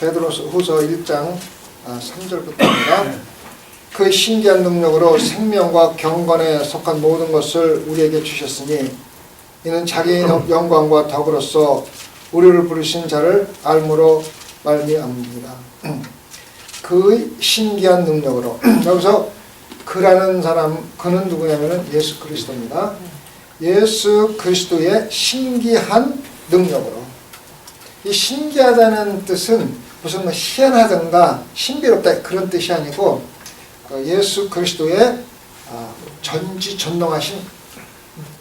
베드로후서 1장 3절부터입니다. 그 신기한 능력으로 생명과 경건에 속한 모든 것을 우리에게 주셨으니 이는 자기의 영광과 덕으로서 우리를 부르신 자를 알므로 말미암습니다. 그 신기한 능력으로 여기서 그라는 사람, 그는 누구냐면은 예수 그리스도입니다. 예수 그리스도의 신기한 능력으로. 이 신기하다는 뜻은 무슨 뭐 희한하던가 신비롭다 그런 뜻이 아니고 예수 그리스도의 전지전능하신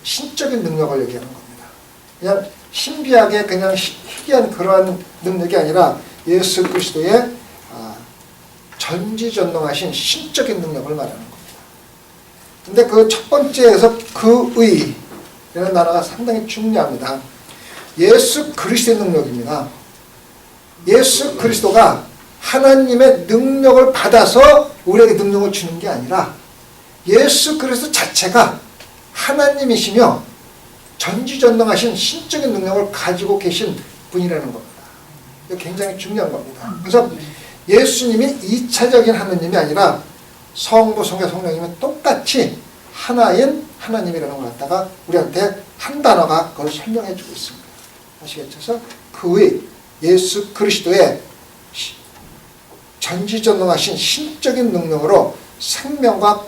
신적인 능력을 얘기하는 겁니다. 그냥 신비하게 그냥 희귀한 그러한 능력이 아니라 예수 그리스도의 전지전능하신 신적인 능력을 말하는 겁니다. 근데 그 첫 번째에서 그의라는 단어가 상당히 중요합니다. 예수 그리스도의 능력입니다. 예수 그리스도가 하나님의 능력을 받아서 우리에게 능력을 주는 게 아니라 예수 그리스도 자체가 하나님이시며 전지전능하신 신적인 능력을 가지고 계신 분이라는 겁니다. 이거 굉장히 중요한 겁니다. 그래서 예수님이 2차적인 하나님이 아니라 성부, 성자, 성령님은 똑같이 하나인 하나님이라는 걸 갖다가 우리한테 한 단어가 그걸 설명해 주고 있습니다. 아시겠죠? 그래서 그의 예수 그리스도의 전지전능하신 신적인 능력으로 생명과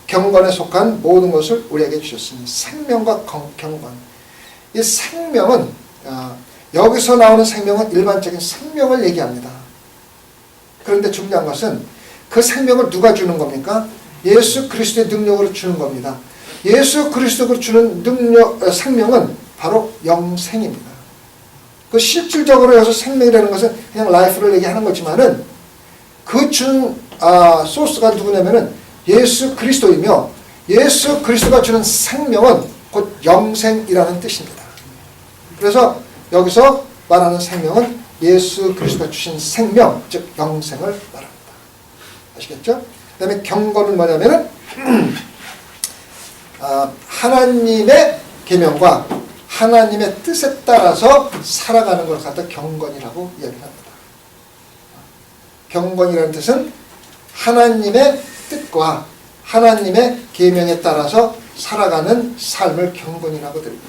경건에 속한 모든 것을 우리에게 주셨습니다. 생명과 경건. 이 생명은 여기서 나오는 생명은 일반적인 생명을 얘기합니다. 그런데 중요한 것은 그 생명을 누가 주는 겁니까? 예수 그리스도의 능력으로 주는 겁니다. 예수 그리스도가 주는 생명은 바로 영생입니다. 그 실질적으로 여기서 생명이라는 것은 그냥 라이프를 얘기하는 거지만은 그 주는 소스가 누구냐면은 예수 그리스도이며 예수 그리스도가 주는 생명은 곧 영생이라는 뜻입니다. 그래서 여기서 말하는 생명은 예수 그리스도가 주신 생명, 즉 영생을 말합니다. 아시겠죠? 그 다음에 경건은 뭐냐면은 하나님의 계명과 하나님의 뜻에 따라서 살아가는 걸 갖다 경건이라고 이야기합니다. 경건이라는 뜻은 하나님의 뜻과 하나님의 계명에 따라서 살아가는 삶을 경건이라고 드립니다.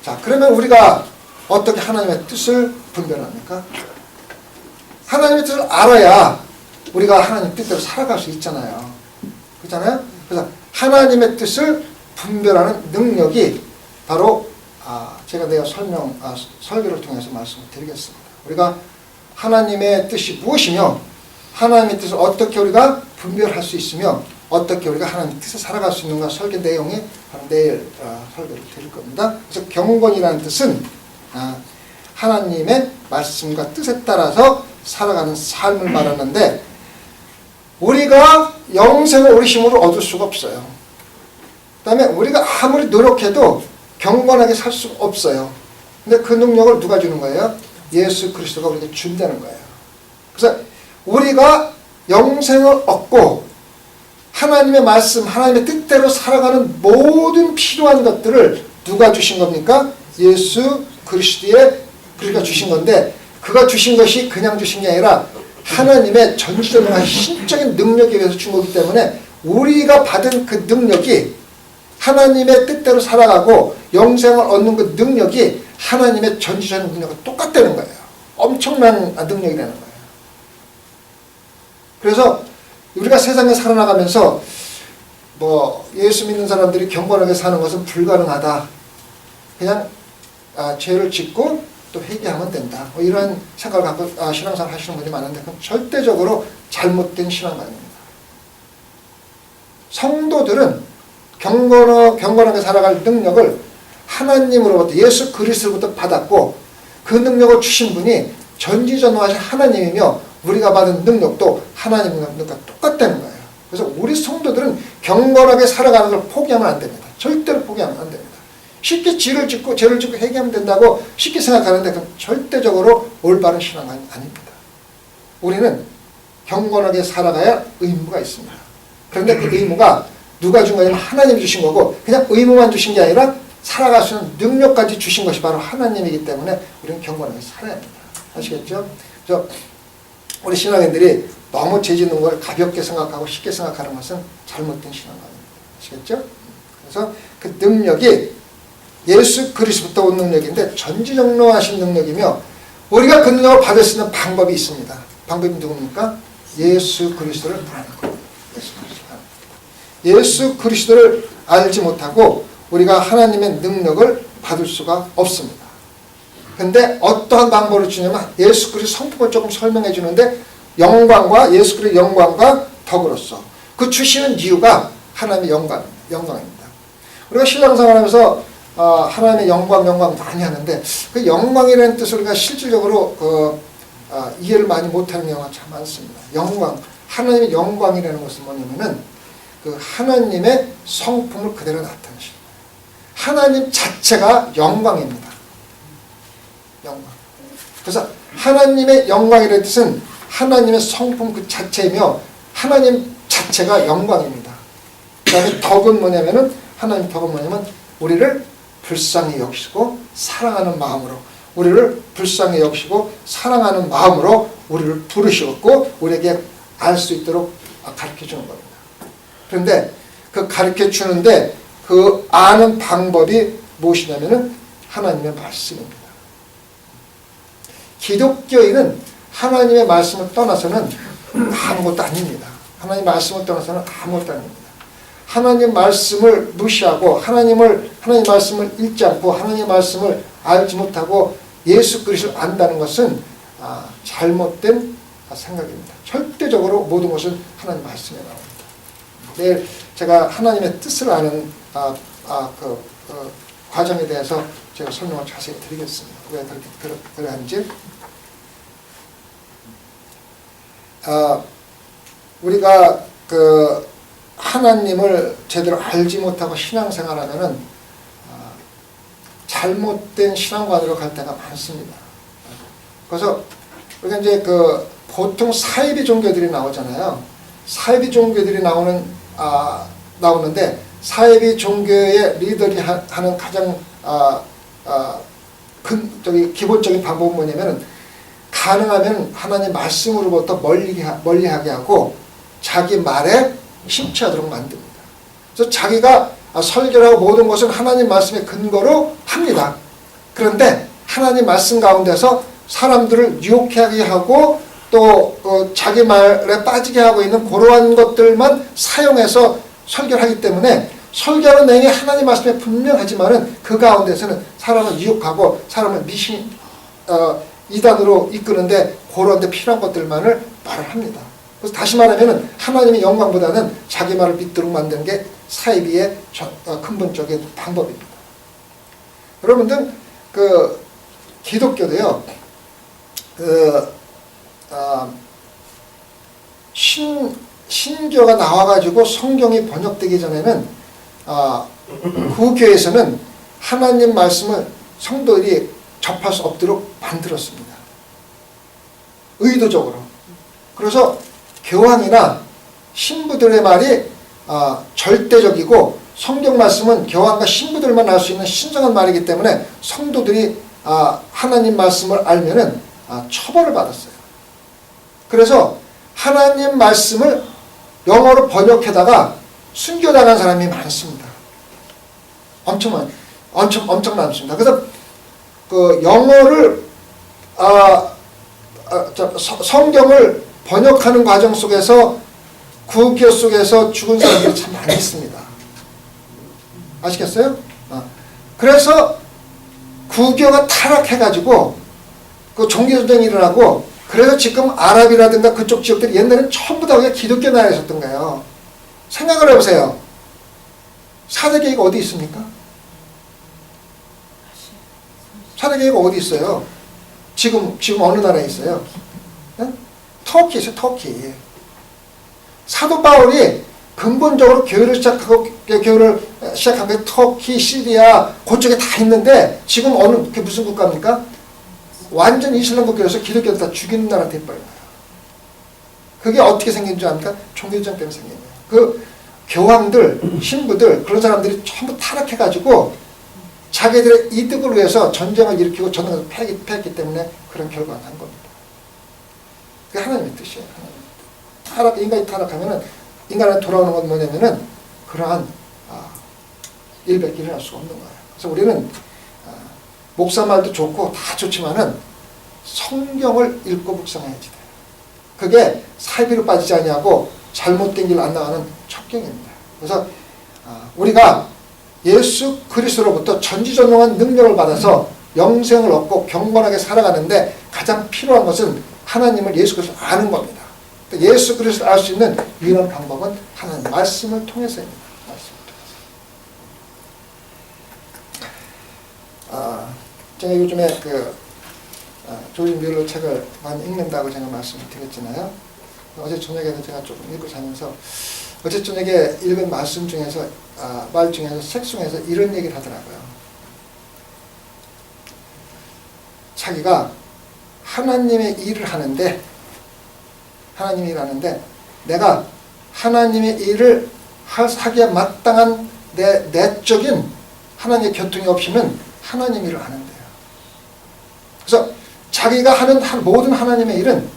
자, 그러면 우리가 어떻게 하나님의 뜻을 분별합니까? 하나님의 뜻을 알아야 우리가 하나님 뜻대로 살아갈 수 있잖아요. 그렇잖아요? 그래서 하나님의 뜻을 분별하는 능력이 바로 제가 내가 설교를 통해서 말씀을 드리겠습니다. 우리가 하나님의 뜻이 무엇이며 하나님의 뜻을 어떻게 우리가 분별할 수 있으며 어떻게 우리가 하나님의 뜻에 살아갈 수 있는가 설교 내용이 바로 내일 설교를 드릴 겁니다. 그래서 경건이라는 뜻은 하나님의 말씀과 뜻에 따라서 살아가는 삶을 말하는데 우리가 영생을 우리 힘으로 얻을 수가 없어요. 그 다음에 우리가 아무리 노력해도 경건하게 살 수가 없어요. 근데 그 능력을 누가 주는 거예요? 예수 그리스도가 우리에게 준다는 거예요. 그래서 우리가 영생을 얻고 하나님의 말씀, 하나님의 뜻대로 살아가는 모든 필요한 것들을 누가 주신 겁니까? 예수 그리스도가 주신 건데 그가 주신 것이 그냥 주신 게 아니라 하나님의 전지전능한 신적인 능력에 의해서 준 거기 때문에 우리가 받은 그 능력이 하나님의 뜻대로 살아가고 영생을 얻는 그 능력이 하나님의 전지전능 능력과 똑같다는 거예요. 엄청난 능력이라는 거예요. 그래서 우리가 세상에 살아나가면서 예수 믿는 사람들이 경건하게 사는 것은 불가능하다. 그냥 죄를 짓고 또 회개하면 된다. 이런 생각을 갖고 신앙생활 하시는 분이 많은데 그건 절대적으로 잘못된 신앙관입니다. 성도들은 경건하게 살아갈 능력을 하나님으로부터 예수 그리스도로부터 받았고 그 능력을 주신 분이 전지전능하신 하나님이며 우리가 받은 능력도 하나님의 능력과 똑같다는 거예요. 그래서 우리 성도들은 경건하게 살아가는 걸 포기하면 안 됩니다. 절대로 포기하면 안 됩니다. 쉽게 죄를 짓고 회개하면 된다고 쉽게 생각하는데 그건 절대적으로 올바른 신앙은 아닙니다. 우리는 경건하게 살아가야 의무가 있습니다. 그런데 그 의무가 누가 준 거냐면 하나님이 주신 거고 그냥 의무만 주신 게 아니라 살아갈 수 있는 능력까지 주신 것이 바로 하나님이기 때문에 우리는 경건하게 살아야 합니다. 아시겠죠? 그래서 우리 신앙인들이 너무 죄 짓는 걸 가볍게 생각하고 쉽게 생각하는 것은 잘못된 신앙관입니다. 아시겠죠? 그래서 그 능력이 예수 그리스도부터 온 능력인데 전지전능하신 능력이며 우리가 그 능력을 받을 수 있는 방법이 있습니다. 방법이 누굽니까? 예수 그리스도를 부르는 것. 예수 그리스도를 알지 못하고 우리가 하나님의 능력을 받을 수가 없습니다. 근데 어떠한 방법을 주냐면 예수 그리스도 성품을 조금 설명해 주는데 영광과 예수 그리스도의 영광과 덕으로서 그 주시는 이유가 하나님의 영광입니다. 우리가 신앙생활하면서 하나님의 영광 많이 하는데 그 영광이라는 뜻을 우리가 실질적으로 이해를 많이 못하는 경우가 참 많습니다. 하나님의 영광이라는 것은 뭐냐면은 그 하나님의 성품을 그대로 나타내시는 거예요. 하나님 자체가 영광입니다. 영광. 그래서 하나님의 영광이라는 뜻은 하나님의 성품 그 자체이며 하나님 자체가 영광입니다. 그 다음에 덕은 뭐냐면은 하나님 덕은 뭐냐면 우리를 불쌍히 여기시고 사랑하는 마음으로 우리를 불쌍히 여기시고 사랑하는 마음으로 우리를 부르셨고 우리에게 알 수 있도록 가르쳐주는 겁니다. 그런데 그 가르쳐주는데 그 아는 방법이 무엇이냐면은 하나님의 말씀입니다. 기독교인은 하나님의 말씀을 떠나서는 아무것도 아닙니다. 하나님의 말씀을 떠나서는 아무것도 아닙니다. 하나님 말씀을 무시하고 하나님 말씀을 읽지 않고 하나님 말씀을 알지 못하고 예수 그리스도를 안다는 것은 잘못된 생각입니다. 절대적으로 모든 것은 하나님 말씀에 나옵니다. 내일 제가 하나님의 뜻을 아는 그 과정에 대해서 제가 설명을 자세히 드리겠습니다. 왜 그렇게 그래 하는지. 우리가 그 하나님을 제대로 알지 못하고 신앙생활하면은 잘못된 신앙관으로 갈 때가 많습니다. 그래서 우리가 이제 그 보통 사이비 종교들이 나오잖아요. 사이비 종교들이 나오는데 사이비 종교의 리더들이 하는 가장 기본적인 방법은 뭐냐면은 가능하면 하나님 말씀으로부터 멀리하게 하고 자기 말에 심취하도록 만듭니다. 그래서 자기가 설교를 하고 모든 것은 하나님 말씀의 근거로 합니다. 그런데 하나님 말씀 가운데서 사람들을 유혹하게 하고 또 자기 말에 빠지게 하고 있는 그러한 것들만 사용해서 설교를 하기 때문에 설교하는 내용이 하나님 말씀에 분명하지만은 그 가운데서는 사람을 유혹하고 사람을 이단으로 이끄는데 그런 데 필요한 것들만을 말을 합니다. 그래서 다시 말하면 하나님의 영광보다는 자기 말을 믿도록 만드는 게 사이비의 근본적인 방법입니다. 여러분들 그 기독교도요. 신교가 나와가지고 성경이 번역되기 전에는 그 교회에서는 하나님 말씀을 성도들이 접할 수 없도록 만들었습니다. 의도적으로. 그래서 교황이나 신부들의 말이 절대적이고 성경 말씀은 교황과 신부들만 알 수 있는 신성한 말이기 때문에 성도들이 하나님 말씀을 알면은 처벌을 받았어요. 그래서 하나님 말씀을 영어로 번역해다가 순교당한 사람이 많습니다. 엄청 많습니다. 그래서 그 영어를 성경을 번역하는 과정 속에서 구교 속에서 죽은 사람들이 참 많이 있습니다. 아시겠어요? 그래서 구교가 타락해가지고 그 종교전쟁이 일어나고 그래서 지금 아랍이라든가 그쪽 지역들이 옛날에는 전부 다 기독교 나라에 있었던 거예요. 생각을 해보세요. 4대 교회가 어디 있습니까? 4대 교회가 어디 있어요? 지금 어느 나라에 있어요? 네? 터키 있어요. 터키. 사도 바울이 근본적으로 교회를 시작한 게 터키, 시리아 그쪽에 다 있는데 지금 그게 무슨 국가입니까? 완전 이슬람 국가에서 기독교를 다 죽이는 나라 돼버린 거예요. 그게 어떻게 생긴 줄 압니까? 종교전쟁 때문에 생긴 거예요. 그 교황들, 신부들 그런 사람들이 전부 타락해가지고 자기들의 이득을 위해서 전쟁을 일으키고 전쟁을 패했기 때문에 그런 결과가 난 겁니다. 그게 하나님의 뜻이에요. 인간이 타락하면은 인간한테 돌아오는 건 뭐냐면은 그러한 일밖에 일어날 수가 없는 거예요. 그래서 우리는 목사 말도 좋고 다 좋지만은 성경을 읽고 묵상해야지 돼요. 그게 사이비로 빠지지 아니하고 잘못된 길 안 나가는 첩경입니다. 그래서 우리가 예수 그리스도로부터 전지전능한 능력을 받아서 영생을 얻고 경건하게 살아가는데 가장 필요한 것은 하나님을 예수 그리스도 아는 겁니다. 예수 그리스도를 알 수 있는 유일한 방법은 하나님 말씀을 통해서입니다. 말씀을 통해서. 제가 요즘에 조지 뮬러 책을 많이 읽는다고 제가 말씀을 드렸잖아요. 어제 저녁에는 제가 조금 읽고 자면서 어제 저녁에 읽은 말씀 중에서 말 중에서 책 중에서 이런 얘기를 하더라고요. 자기가 하나님의 일을 하는데 내가 하나님의 일을 하기에 마땅한 내 내적인 하나님의 교통이 없이는 하나님 일을 하는데요. 그래서 자기가 하는 모든 하나님의 일은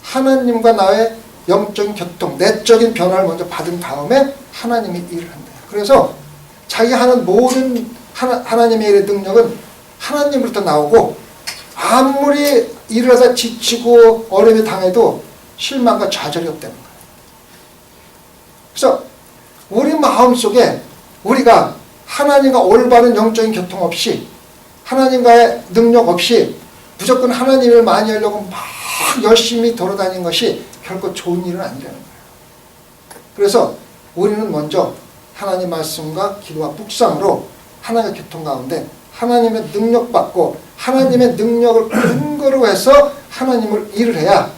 하나님과 나의 영적인 교통, 내적인 변화를 먼저 받은 다음에 하나님이 일을 한대요. 그래서 자기가 하는 모든 하나님의 일의 능력은 하나님으로부터 나오고 아무리 일을 하다 지치고 어려움에 당해도 실망과 좌절이 없다는 거예요. 그래서 우리 마음속에 우리가 하나님과 올바른 영적인 교통 없이 하나님과의 능력 없이 무조건 하나님을 많이 하려고 막 열심히 돌아다니는 것이 결코 좋은 일은 아니라는 거예요. 그래서 우리는 먼저 하나님 말씀과 기도와 묵상으로 하나님의 교통 가운데 하나님의 능력 받고 하나님의 능력을 근거로 해서 하나님을 일을 해야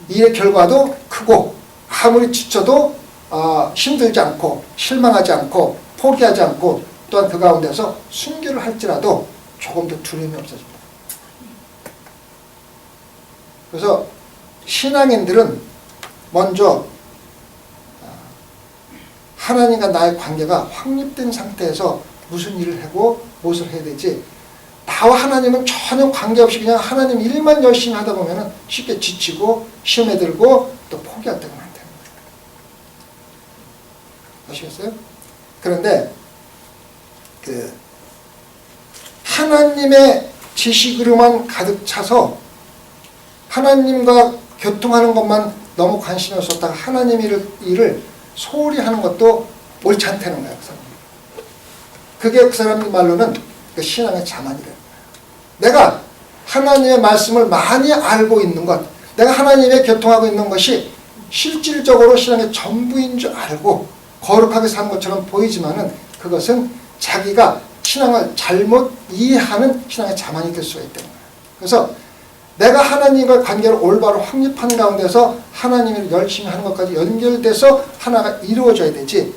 일의 결과도 크고 아무리 지쳐도 힘들지 않고 실망하지 않고 포기하지 않고 또한 그 가운데서 순교를 할지라도 조금 더 두려움이 없어집니다. 그래서 신앙인들은 먼저 하나님과 나의 관계가 확립된 상태에서 무슨 일을 하고 무엇을 해야 되지, 나와 하나님은 전혀 관계없이 그냥 하나님 일만 열심히 하다 보면 쉽게 지치고 시험에 들고 또 포기할 때가 많다는 거예요. 아시겠어요? 그런데 하나님의 지식으로만 가득 차서 하나님과 교통하는 것만 너무 관심이 없었다가 하나님 일을 소홀히 하는 것도 옳지 않다는 거예요. 그게 그 사람 말로는 그 신앙의 자만이라는 거예요. 내가 하나님의 말씀을 많이 알고 있는 것, 내가 하나님의 교통하고 있는 것이 실질적으로 신앙의 전부인 줄 알고 거룩하게 산 것처럼 보이지만은 그것은 자기가 신앙을 잘못 이해하는 신앙의 자만이 될 수가 있다는 거예요. 그래서 내가 하나님과 관계를 올바로 확립하는 가운데서 하나님을 열심히 하는 것까지 연결돼서 하나가 이루어져야 되지,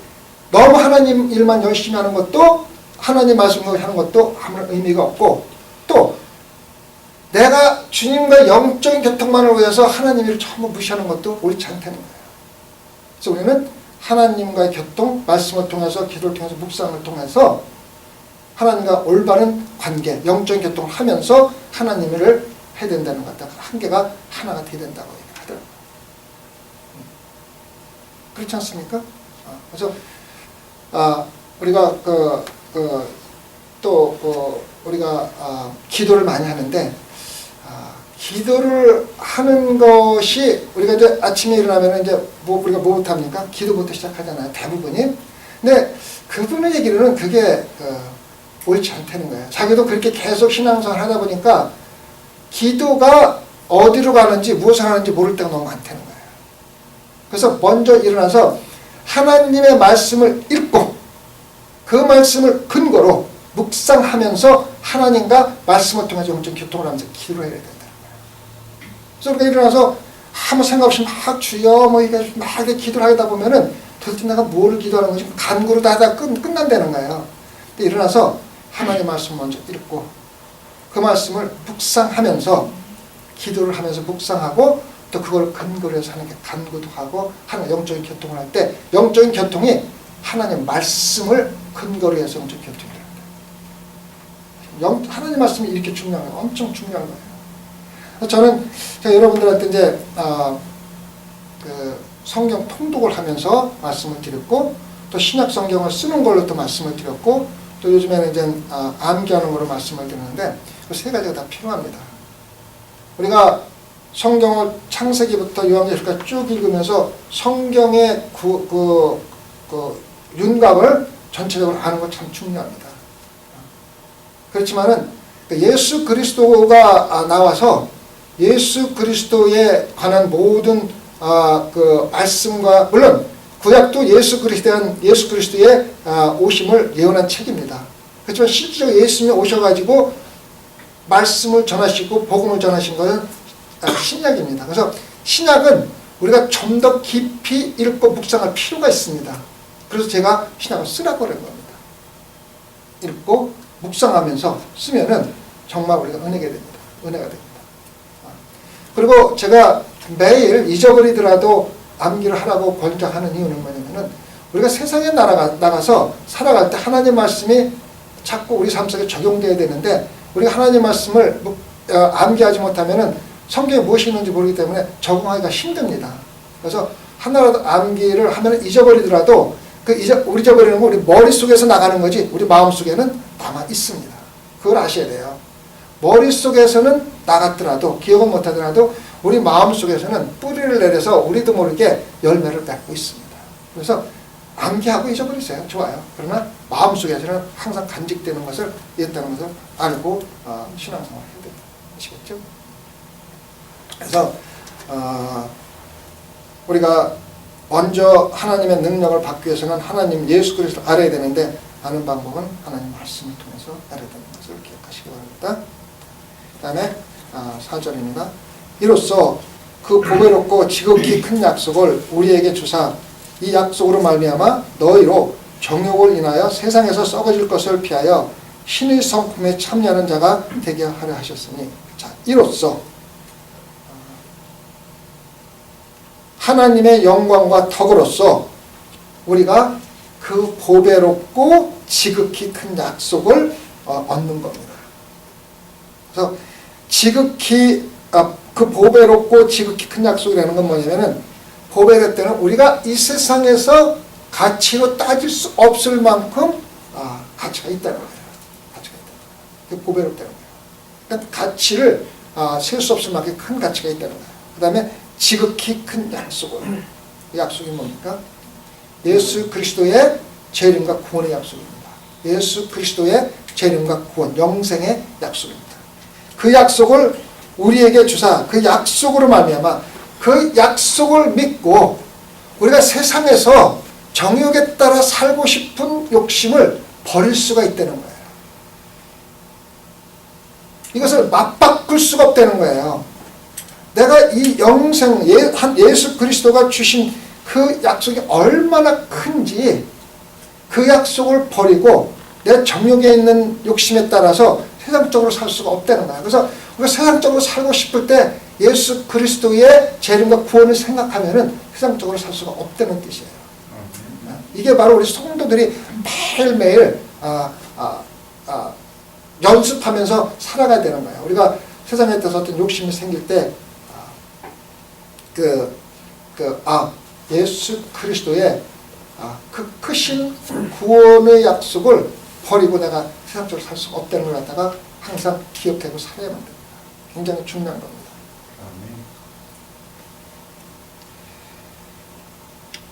너무 하나님 일만 열심히 하는 것도 하나님 말씀을 하는 것도 아무런 의미가 없고, 또 내가 주님과 영적인 교통만을 위해서 하나님 일을 전부 무시하는 것도 옳지 않다는 거예요. 그래서 우리는 하나님과의 교통, 말씀을 통해서 기도를 통해서 묵상을 통해서 하나님과 올바른 관계, 영적인 교통을 하면서 하나님을 해야 된다는 것 같다. 한계가 하나가 돼야 된다고 하더라고요. 그렇지 않습니까? 그래서 우리가 우리가 기도를 많이 하는데 기도를 하는 것이 우리가 이제 아침에 일어나면 이제 우리가 뭐부터 합니까? 기도부터 시작하잖아요. 대부분이. 근데 그분의 얘기로는 그게 옳지 않다는 거예요. 자기도 그렇게 계속 신앙생활 하다 보니까 기도가 어디로 가는지 무엇을 하는지 모를 때가 너무 많다는 거예요. 그래서 먼저 일어나서 하나님의 말씀을 읽고 그 말씀을 근거로 묵상하면서 하나님과 말씀을 통해서 영적 교통을 하면서 기도를 해야 된다는 거예요. 그래서 우리가 일어나서 아무 생각 없이 막 주여 이게 막 기도를 하다 보면은 도대체 내가 뭐를 기도하는 건지 간구를 다 하다가 끝난다는 거예요. 근데 일어나서 하나님의 말씀 먼저 읽고 그 말씀을 묵상하면서 기도를 하면서 묵상하고 또 그걸 근거로 해서 하는 게 간구도 하고 하는 영적인 교통을 할 때 영적인 교통이 하나님 말씀을 근거로 해서 영적인 교통을 합니다. 하나님 말씀이 이렇게 중요한 거예요. 엄청 중요한 거예요. 저는 여러분들한테 이제 그 성경 통독을 하면서 말씀을 드렸고, 또 신약 성경을 쓰는 걸로 또 말씀을 드렸고, 또 요즘에는 이제 암기하는 걸로 말씀을 드리는데, 그 세 가지가 다 필요합니다. 우리가 성경을 창세기부터 요한계시록까지 쭉 읽으면서 성경의 그 윤곽을 전체적으로 아는 것 참 중요합니다. 그렇지만은 예수 그리스도가 나와서 예수 그리스도에 관한 모든 그 말씀과, 물론 구약도 예수 그리스도의 오심을 예언한 책입니다. 그렇지만 실제로 예수님이 오셔가지고 말씀을 전하시고 복음을 전하신 것은 신약입니다. 그래서 신약은 우리가 좀 더 깊이 읽고 묵상할 필요가 있습니다. 그래서 제가 신약을 쓰라고 그런 겁니다. 읽고 묵상하면서 쓰면은 정말 우리가 은혜가 됩니다. 그리고 제가 매일 잊어버리더라도 암기를 하라고 권장하는 이유는 뭐냐면은, 우리가 세상에 나가서 살아갈 때 하나님 말씀이 자꾸 우리 삶 속에 적용돼야 되는데, 우리가 하나님 말씀을 암기하지 못하면은 성경에 무엇이 있는지 모르기 때문에 적응하기가 힘듭니다. 그래서 하나라도 암기를 하면 잊어버리더라도 우리 잊어버리는 건 우리 머릿속에서 나가는 거지 우리 마음속에는 남아 있습니다. 그걸 아셔야 돼요. 머릿속에서는 나갔더라도, 기억은 못하더라도 우리 마음속에서는 뿌리를 내려서 우리도 모르게 열매를 맺고 있습니다. 그래서 암기하고 잊어버리세요. 좋아요. 그러나 마음속에서는 항상 간직되는 것을 있다는 것을 알고 신앙생활을 해야 됩니다. 아시겠죠? 그래서 우리가 먼저 하나님의 능력을 받기 위해서는 하나님 예수 그리스도를 알아야 되는데, 아는 방법은 하나님 말씀을 통해서 알아야 되는 것을 기억하시기 바랍니다. 그 다음에 4절입니다. 이로써 그 보배롭고 지극히 큰 약속을 우리에게 주사 이 약속으로 말미암아 너희로 정욕을 인하여 세상에서 썩어질 것을 피하여 신의 성품에 참여하는 자가 되게 하려 하셨으니, 자, 이로써 하나님의 영광과 덕으로서 우리가 그 보배롭고 지극히 큰 약속을 얻는 겁니다. 그래서 지극히 그 보배롭고 지극히 큰 약속이라는 건 뭐냐면은, 보배될 때는 우리가 이 세상에서 가치로 따질 수 없을 만큼 가치가 있다는 거예요. 가치가 있다는 거예요. 그게 보배롭다는 거예요. 그러니까 가치를 셀 수 없을 만큼 큰 가치가 있다는 거예요. 그 다음에 지극히 큰 약속을. 그 약속이 뭡니까? 예수 그리스도의 재림과 구원의 약속입니다. 예수 그리스도의 재림과 구원, 영생의 약속입니다. 그 약속을 우리에게 주사, 그 약속으로 말미암아 그 약속을 믿고 우리가 세상에서 정욕에 따라 살고 싶은 욕심을 버릴 수가 있다는 거예요. 이것을 맞바꿀 수가 없다는 거예요. 내가 이 영생, 예수 그리스도가 주신 그 약속이 얼마나 큰지 그 약속을 버리고 내 정욕에 있는 욕심에 따라서 세상적으로 살 수가 없다는 거예요. 그래서 우리가 세상적으로 살고 싶을 때 예수 그리스도의 재림과 구원을 생각하면은 세상적으로 살 수가 없다는 뜻이에요. 이게 바로 우리 성도들이 매일매일 연습하면서 살아가야 되는 거예요. 우리가 세상에 대해서 어떤 욕심이 생길 때 예수 그리스도의 그 크신 구원의 약속을 버리고 내가 세상적으로 살 수가 없다는 걸 갖다가 항상 기억하고 살아야만 됩니다. 굉장히 중요한 겁니다.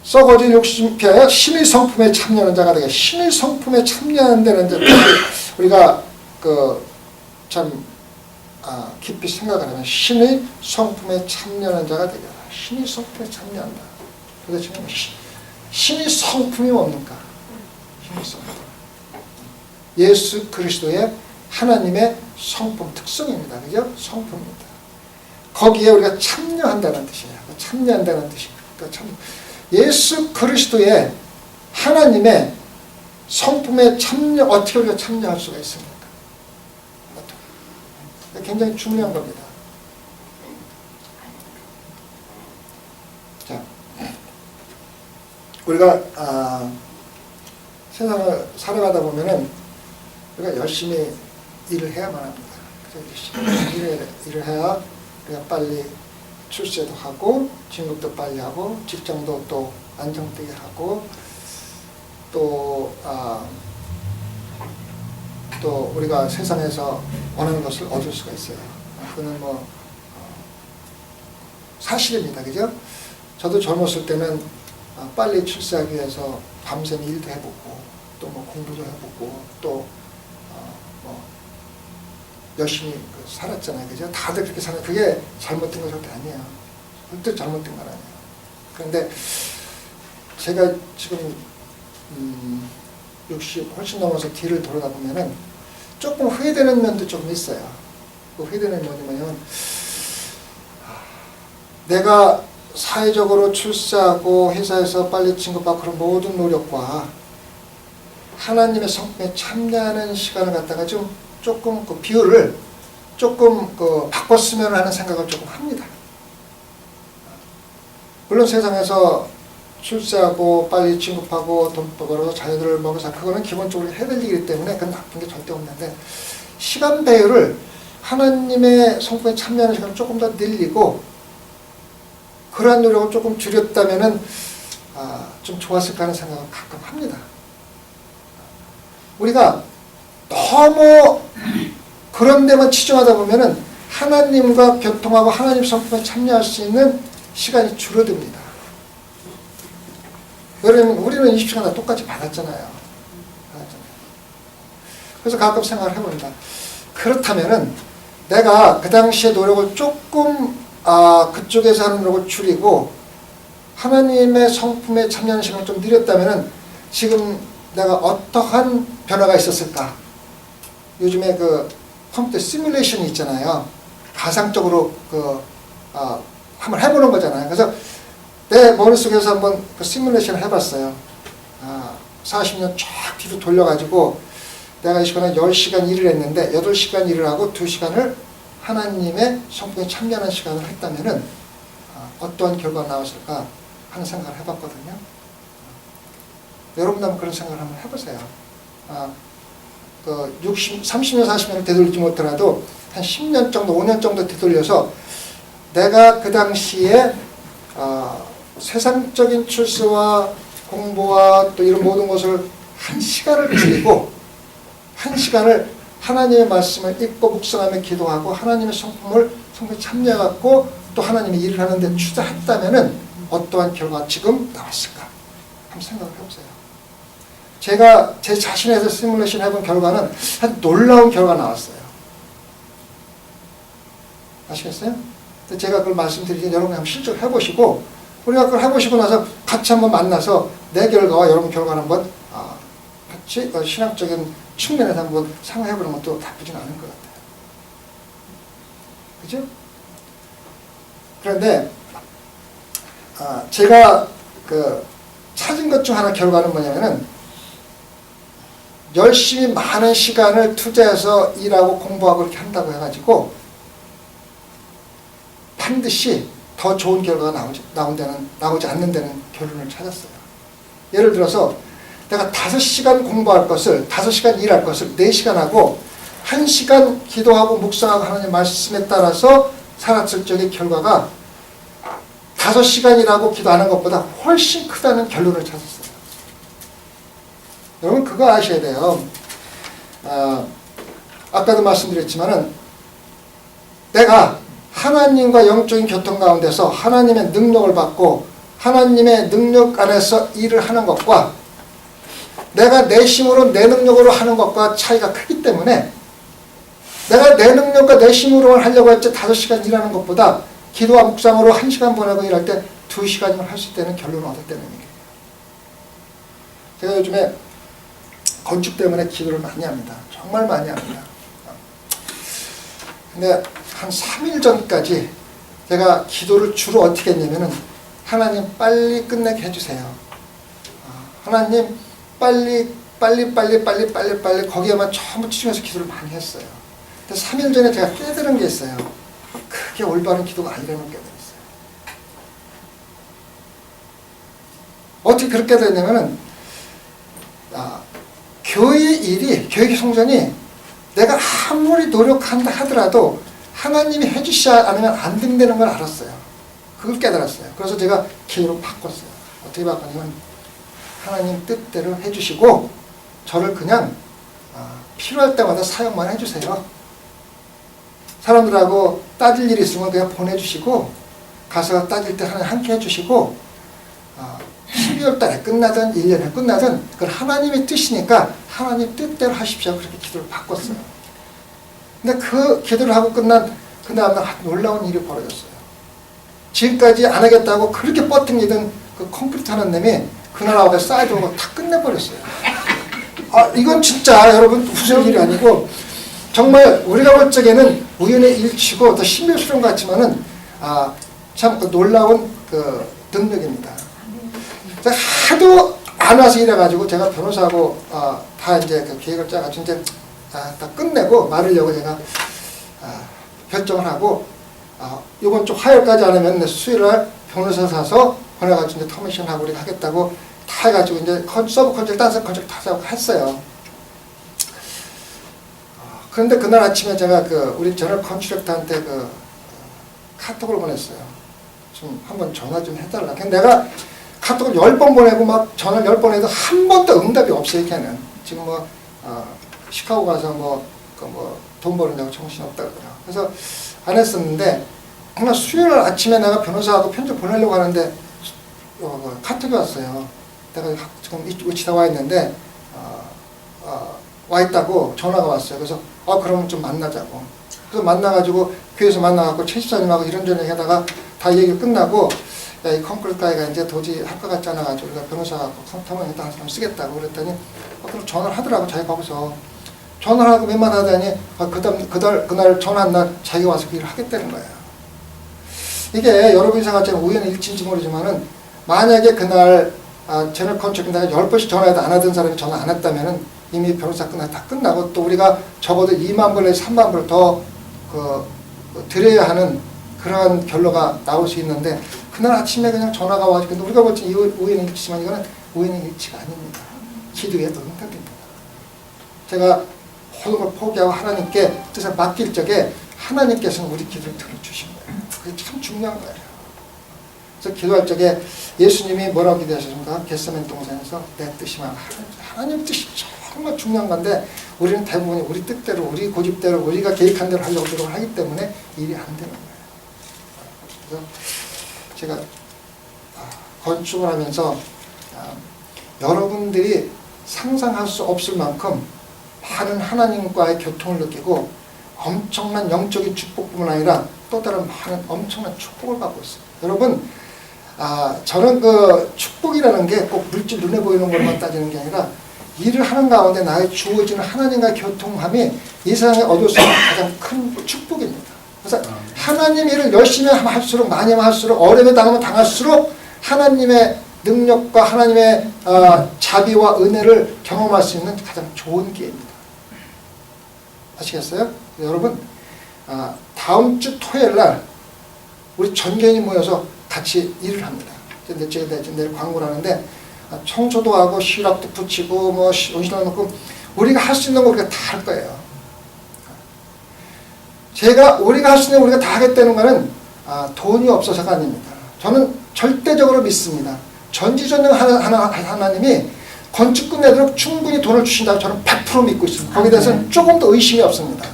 썩어진 욕심 피하여 신의 성품에 참여하는 자가 되게. 신의 성품에 참여한다는 데 우리가 참 깊이 생각을 하면 신의 성품에 참여하는 자가 되게. 신의 성품에 참여한다. 도대체 신의 성품이 뭡니까? 신의 성품. 예수 그리스도의 하나님의 성품, 특성입니다. 그죠? 성품입니다. 거기에 우리가 참여한다는 뜻이에요. 참여한다는 뜻입니다. 예수 그리스도의 하나님의 성품에 어떻게 우리가 참여할 수가 있습니까? 어떻게? 굉장히 중요한 겁니다. 자, 우리가 세상을 살아가다 보면은 우리가 열심히 일을 해야만 합니다. 열심히 일을 해야 그냥 빨리 출세도 하고 진급도 빨리 하고 직장도 또 안정되게 하고 또 또 우리가 세상에서 원하는 것을 얻을 수가 있어요. 그거는 뭐 사실입니다. 그죠? 저도 젊었을 때는 빨리 출세하기 위해서 밤샘 일도 해보고 또 뭐 공부도 해보고 또 뭐 열심히 살았잖아요. 그죠? 다들 그렇게 사는 그게 잘못된 건 절대 아니에요. 절대 잘못된 건 아니에요. 그런데 제가 지금 60 훨씬 넘어서 뒤를 돌아다 보면은 조금 후회되는 면도 조금 있어요. 그 후회되는 면이 뭐냐면 내가 사회적으로 출세하고 회사에서 빨리 진급하고 그런 모든 노력과 하나님의 성품에 참여하는 시간을 갖다가 좀 조금 그 비율을 조금 바꿨으면 하는 생각을 조금 합니다. 물론 세상에서 출세하고 빨리 진급하고 돈 벌어서 자녀들을 먹여서 그거는 기본적으로 해야 될 일이기 때문에 그건 나쁜 게 절대 없는데 시간 배율을 하나님의 성품에 참여하는 시간을 조금 더 늘리고 그러한 노력을 조금 줄였다면은 좀 좋았을까 하는 생각을 가끔 합니다. 우리가 너무 그런 데만 치중하다 보면은 하나님과 교통하고 하나님 성품에 참여할 수 있는 시간이 줄어듭니다. 여러분, 우리는 20시간 다 똑같이 받았잖아요. 그래서 가끔 생각을 해봅니다. 그렇다면은 내가 그 당시에 노력을 조금 그쪽에서 하는 노력을 줄이고 하나님의 성품에 참여하는 시간을 좀 늘렸다면은 지금 내가 어떠한 변화가 있었을까? 요즘에 그 컴퓨터 시뮬레이션이 있잖아요. 가상적으로 한번 해보는 거잖아요. 그래서 내 머릿속에서 한번 그 시뮬레이션을 해봤어요. 40년 쫙 뒤로 돌려가지고 내가 이 시간에 10시간 일을 했는데 8시간 일을 하고 2시간을 하나님의 성품에 참여하는 시간을 했다면은 어떠한 결과가 나왔을까 하는 생각을 해봤거든요. 여러분도 한번 그런 생각을 한번 해보세요. 30년, 40년을 되돌리지 못하더라도 한 10년 정도, 5년 정도 되돌려서 내가 그 당시에 세상적인 출세와 공부와 또 이런 모든 것을 한 시간을 드리고 한 시간을 하나님의 말씀을 읽고 묵상하며 기도하고 하나님의 성품에 참여해갖고 또 하나님의 일을 하는데 투자했다면은 어떠한 결과가 지금 나왔을까? 한번 생각을 해보세요. 제가 제 자신에 대해서 시뮬레이션 해본 결과는 아주 놀라운 결과가 나왔어요. 아시겠어요? 제가 그걸 말씀드리니 여러분이 한번 실제로 해보시고 우리가 그걸 해보시고 나서 같이 한번 만나서 내 결과와 여러분 결과를 한번 같이 신학적인 측면에서 한번 상호해보는 것도 나쁘진 않을 것 같아요. 그죠? 그런데 제가 찾은 것 중 하나 결과는 뭐냐면은 열심히 많은 시간을 투자해서 일하고 공부하고 이렇게 한다고 해가지고 반드시 더 좋은 결과가 나오지 않는 데는 결론을 찾았어요. 예를 들어서 내가 5시간 공부할 것을 5시간 일할 것을 4시간 하고 1시간 기도하고 묵상하고 하나님 말씀에 따라서 살았을 적의 결과가 5시간 일하고 기도하는 것보다 훨씬 크다는 결론을 찾았어요. 여러분 그거 아셔야 돼요. 아까도 말씀드렸지만은 내가 하나님과 영적인 교통 가운데서 하나님의 능력을 받고 하나님의 능력 안에서 일을 하는 것과 내가 내 힘으로 내 능력으로 하는 것과 차이가 크기 때문에 내가 내 능력과 내 힘으로 하려고 할 때 5시간 일하는 것보다 기도와 묵상으로 1시간 보내고 일할 때 2시간이면 할 수 있다는 결론을 얻었다는 얘기예요. 제가 요즘에 건축 때문에 기도를 많이 합니다. 정말 많이 합니다. 근데 한 3일 전까지 제가 기도를 주로 어떻게 했냐면은 하나님 빨리 끝내게 해주세요. 하나님 빨리 거기에만 전부 치중해서 기도를 많이 했어요. 근데 3일 전에 제가 깨달은 게 있어요. 그게 올바른 기도가 아니라는 걸 깨달았어요. 어떻게 그렇게 됐냐면은 교회 일이 교회 성전이 내가 아무리 노력한다 하더라도 하나님이 해주시지 않으면 안 된다는 걸 알았어요. 그걸 깨달았어요. 그래서 제가 기도로 바꿨어요. 어떻게 바꿨냐면 하나님 뜻대로 해주시고 저를 그냥 필요할 때마다 사용만 해주세요. 사람들하고 따질 일이 있으면 그냥 보내주시고 가서 따질 때 하나님 함께 해주시고 12월 달에 끝나든 1년에 끝나든 그건 하나님의 뜻이니까 하나님 뜻대로 하십시오. 그렇게 기도를 바꿨어요. 근데 그 기도를 하고 끝난 그 다음날 놀라운 일이 벌어졌어요. 지금까지 안 하겠다고 그렇게 뻗팅이던 그 콘크리트 하는 놈이 그날 하고 사이드 오고 다 끝내버렸어요. 이건 진짜 여러분 웃을 일이 아니고 정말 우리가 볼 적에는 우연의 일치고 더 신비스러운 것 같지만은 참 그 놀라운 그 능력입니다. 하도 안 와서 이래가지고 제가 변호사하고 다 이제 그 계획을 짜가지고 이제 다 끝내고 말으려고 제가 결정을 하고 이번 주 화요일까지 안 하면 수요일날 변호사 사서 보내가지고 이제 터미션하고 우리가 하겠다고 다 해가지고 이제 서브 컨트롤, 댄서 컨트롤 다 했어요. 그런데 그날 아침에 제가 우리 저널 컨트랙터한테 카톡을 보냈어요. 좀 한번 전화 좀 해달라. 근데 내가 카톡을 10번 보내고 막 전화를 10번 해도 한 번도 응답이 없어요. 걔는 지금 시카고 가서 돈 버는다고 정신없다고 그래요. 그래서 안 했었는데 그날 수요일 아침에 내가 변호사하고 편지 보내려고 하는데 카톡이 왔어요. 내가 지금 위치다 와 있는데 와 있다고 전화가 왔어요. 그래서 그러면 좀 만나자고. 그래서 만나가지고 교회에서 만나갖고 최 집사님하고 이런저런 얘기하다가 다 얘기 끝나고 야, 이 콘크리트 가이가 이제 도저히 할 것 같지 않아가지고 우리가 변호사하고 성탐원에다 한 사람 쓰겠다고 그랬더니 그럼 전화를 하더라고. 자기가 거기서 전화를 하고 몇 번 하더니 그날 전화한 날 자기가 와서 그 일을 하겠다는 거예요. 이게 여러분이 생각하면 우연의 일치인지 모르지만은 만약에 그날 제너럴 컨트랙트 내가 10번씩 전화해도 안 하던 사람이 전화 안 했다면은 이미 변호사 다 끝나고 또 우리가 적어도 2만 불 내지 3만 불 더 드려야 하는 그러한 결과가 나올 수 있는데 그날 아침에 그냥 전화가 와서 근데 우리가 볼 때 우연의 일치지만 이거는 우연의 일치가 아닙니다. 기도에 또 응답입니다. 제가 모든 걸 포기하고 하나님께 뜻을 맡길 적에 하나님께서는 우리 기도를 들어주신 거예요. 그게 참 중요한 거예요. 그래서 기도할 적에 예수님이 뭐라고 기도하셨습니까? 겟세마네 동산에서 내 뜻이 말 하나님 뜻이 정말 중요한 건데 우리는 대부분 우리 뜻대로 우리 고집대로 우리가 계획한 대로 하려고 노력을 하기 때문에 일이 안 되는 거예요. 그래서 제가 건축을 하면서 여러분들이 상상할 수 없을 만큼 많은 하나님과의 교통을 느끼고 엄청난 영적인 축복뿐만 아니라 또 다른 많은 엄청난 축복을 받고 있어요. 여러분 저는 축복이라는 게 꼭 물질 눈에 보이는 것만 따지는 게 아니라 일을 하는 가운데 나의 주어지는 하나님과의 교통함이 이 세상에 얻을 수 있는 가장 큰 축복입니다. 그래서 하나님 일을 열심히 하면 할수록 많이 하면 할수록 어려움에 당하면 당할수록 하나님의 능력과 하나님의 자비와 은혜를 경험할 수 있는 가장 좋은 기회입니다. 아시겠어요? 여러분 다음 주 토요일 날 우리 전교인이 모여서 같이 일을 합니다. 제가 내일 광고를 하는데 청소도 하고 시락도 붙이고 온실도 놓고 우리가 할 수 있는 거 우리가 다 할 거예요. 우리가 할 수 있는 거 우리가 다 하겠다는 거는 돈이 없어서가 아닙니다. 저는 절대적으로 믿습니다. 전지전능 하나님이 건축 끝내도록 충분히 돈을 주신다고 저는 100% 믿고 있습니다. 거기에 대해서는 조금 더 의심이 없습니다.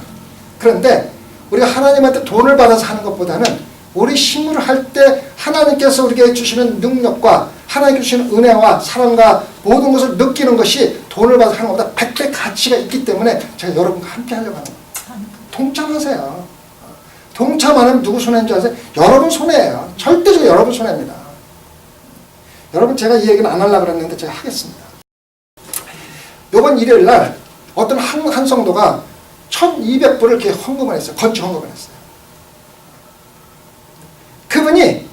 그런데 우리가 하나님한테 돈을 받아서 하는 것보다는 우리 힘을 할 때 하나님께서 우리에게 주시는 능력과 하나님께 주시는 은혜와 사랑과 모든 것을 느끼는 것이 돈을 받아서 하는 것보다 100배 가치가 있기 때문에 제가 여러분과 함께 하려고 하는 거예요. 동참하세요. 동참하면 누구 손해인 줄 아세요? 여러분 손해예요. 절대적으로 여러분 손해입니다. 여러분 제가 이 얘기는 안 하려고 그랬는데 제가 하겠습니다. 이번 일요일 날 어떤 한 성도가 1200불을 이렇게 헌금을 했어요. 건축 헌금을 했어요. 그분이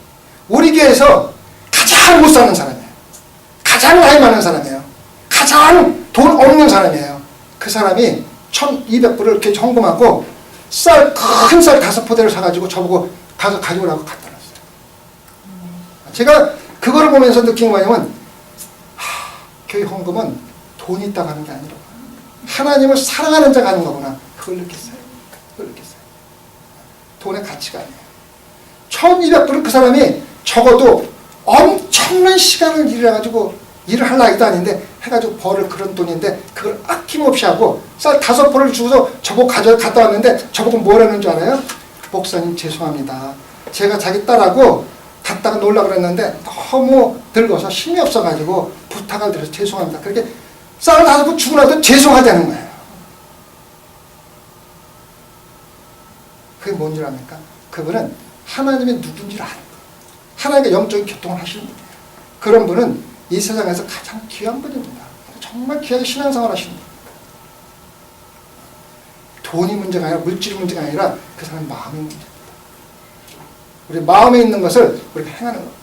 우리 교회에서 가장 못 사는 사람이에요. 가장 나이 많은 사람이에요. 가장 돈 없는 사람이에요. 그 사람이 1200불을 이렇게 헌금하고 큰 쌀 5포대를 사가지고 저보고 가서 가져오라고 갖다 놨어요. 제가 그거를 보면서 느낀 거냐면 교회 헌금은 돈이 있다고 하는 게 아니라 하나님을 사랑하는 자가 하는 거구나. 그걸 느꼈어요. 돈의 가치가 아니에요. 1200불은 그 사람이 적어도 엄청난 시간을 일해가지고 일을 할 나이도 아닌데 해가지고 벌을 그런 돈인데 그걸 아낌없이 하고 쌀 5벌을 주고서 저보고 갔다 왔는데 저보고 뭐라는 줄 알아요? 목사님 죄송합니다. 제가 자기 딸하고 갔다가 놀라고 그랬는데 너무 늙어서 힘이 없어가지고 부탁을 드려서 죄송합니다. 그렇게 쌀을 5번 주고 나도 죄송하다는 거예요. 그게 뭔 줄 압니까? 그분은 하나님의 누군지를 아는 거예요. 하나님과 영적인 교통을 하시는 분이에요. 그런 분은 이 세상에서 가장 귀한 분입니다. 정말 귀하게 신앙생활 하시는 분입니다. 돈이 문제가 아니라 물질이 문제가 아니라 그 사람 마음의 문제입니다. 우리 마음에 있는 것을 우리가 행하는 겁니다.